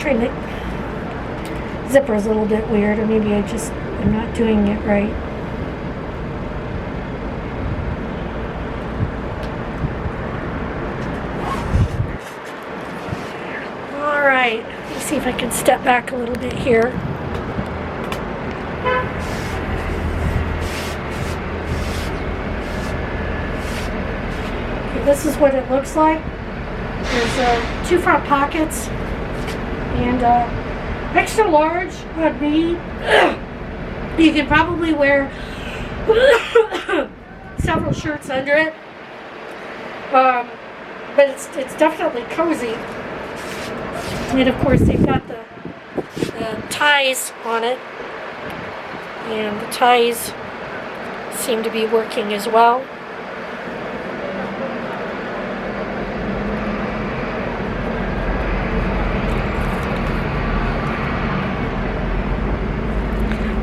trying to... Zipper's a little bit weird, or maybe I'm not doing it right. Alright, let's see if I can step back a little bit here. Okay, this is what it looks like. There's 2 front pockets and extra large on me. You can probably wear several shirts under it, but it's definitely cozy. And of course they've got the ties on it, and the ties seem to be working as well.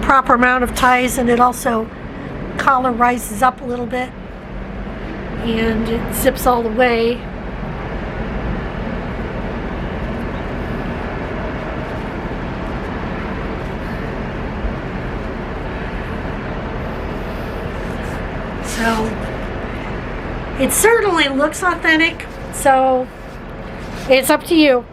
Proper amount of ties, and it also collar rises up a little bit and it zips all the way. So it certainly looks authentic, so it's up to you.